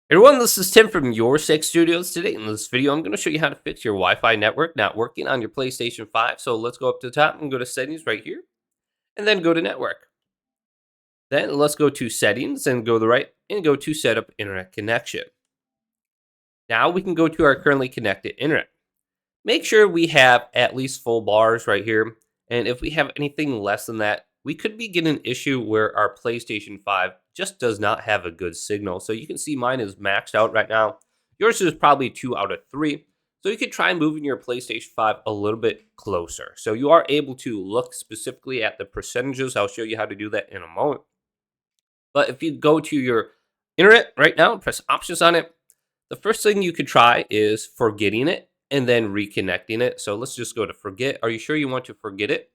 Everyone, this is Tim from Your Six Studios. Today in this video, I'm going to show you how to fix your Wi-Fi network not working on your PlayStation 5. So let's go up to the top and go to Settings right here, and then go to Network. Then let's go to Settings and go to the right and go to Set up Internet Connection. Now we can go to our currently connected internet. Make sure we have at least full bars right here, and if we have anything less than that, we could be getting an issue where our PlayStation 5 just does not have a good signal. So you can see mine is maxed out right now. Yours is probably 2 out of 3. So you could try moving your PlayStation 5 a little bit closer. So you are able to look specifically at the percentages. I'll show you how to do that in a moment. But if you go to your internet right now and press options on it, the first thing you could try is forgetting it and then reconnecting it. So let's just go to forget. Are you sure you want to forget it?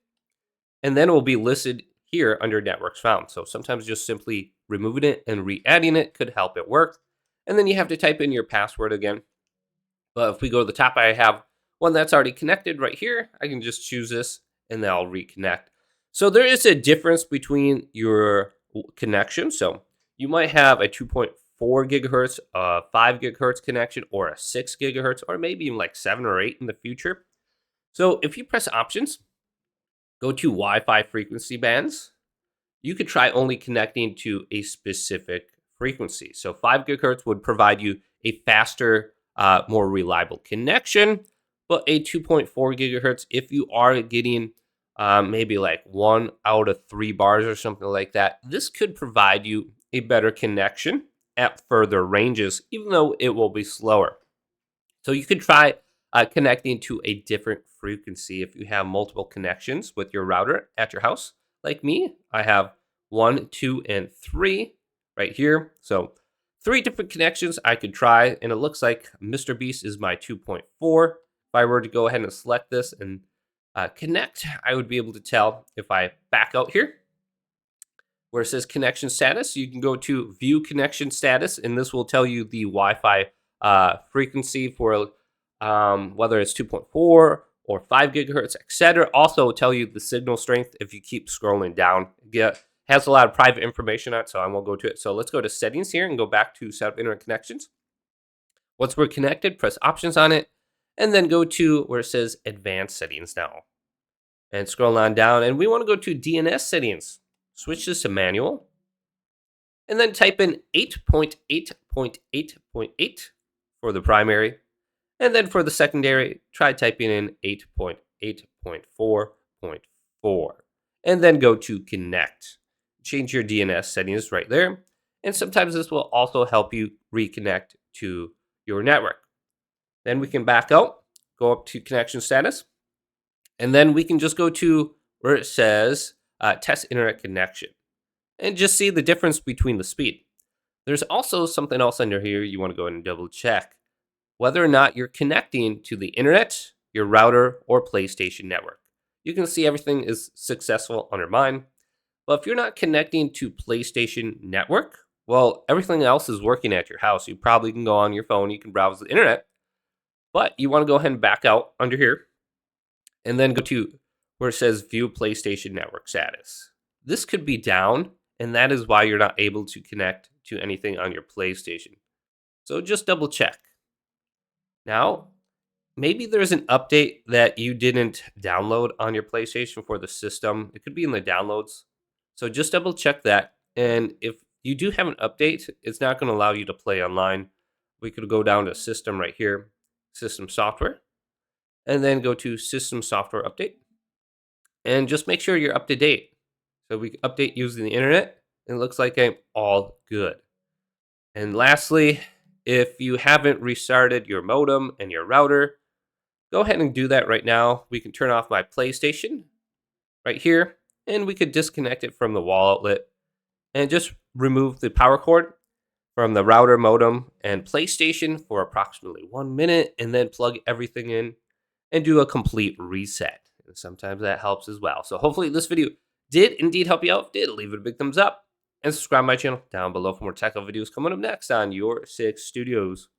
And then it will be listed here under networks found. So sometimes just simply removing it and re-adding it could help it work. And then you have to type in your password again. But if we go to the top, I have one that's already connected right here. I can just choose this and then I'll reconnect. So there is a difference between your connection. So you might have a 2.4 gigahertz, a 5 gigahertz connection, or a 6 gigahertz, or maybe even like 7 or 8 in the future. So if you press options, go to Wi-Fi frequency bands. You could try only connecting to a specific frequency. So 5 gigahertz would provide you a faster, more reliable connection. But a 2.4 gigahertz, if you are getting maybe like 1 out of 3 bars or something like that, this could provide you a better connection at further ranges, even though it will be slower. So you could try connecting to a different frequency if you have multiple connections with your router at your house. Like me, I have 1, 2, and 3 right here. So 3 different connections I could try, and it looks like Mr. Beast is my 2.4. If I were to go ahead and select this and connect, I would be able to tell if I back out here where it says connection status. You can go to view connection status, and this will tell you the Wi-Fi frequency for whether it's 2.4 or 5 gigahertz, etc. Also tell you the signal strength if you keep scrolling down. It has a lot of private information on it, so I won't go to it. So let's go to settings here and go back to set up internet connections. Once we're connected, press options on it, and then go to where it says advanced settings now. And scroll on down, and we want to go to DNS settings. Switch this to manual, and then type in 8.8.8.8 for the primary. And then for the secondary, try typing in 8.8.4.4. And then go to connect. Change your DNS settings right there. And sometimes this will also help you reconnect to your network. Then we can back out, go up to connection status. And then we can just go to where it says test internet connection. And just see the difference between the speed. There's also something else under here you want to go ahead and double check. Whether or not you're connecting to the internet, your router, or PlayStation network. You can see everything is successful under mine. But if you're not connecting to PlayStation network, well, everything else is working at your house. You probably can go on your phone, you can browse the internet, but you want to go ahead and back out under here and then go to where it says view PlayStation network status. This could be down, and that is why you're not able to connect to anything on your PlayStation. So just double check. Now, maybe there's an update that you didn't download on your PlayStation for the system. It could be in the downloads. So just double check that. And if you do have an update, it's not going to allow you to play online. We could go down to system right here, system software, and then go to system software update. And just make sure you're up to date. So we can update using the internet. And it looks like I'm all good. And lastly, if you haven't restarted your modem and your router, go ahead and do that right now. We can turn off my PlayStation right here, and we could disconnect it from the wall outlet and just remove the power cord from the router, modem, and PlayStation for approximately 1 minute, and then plug everything in and do a complete reset. And sometimes that helps as well. So hopefully this video did indeed help you out. If it did, leave it a big thumbs up. And subscribe to my channel down below for more tech videos coming up next on Your Six Studios.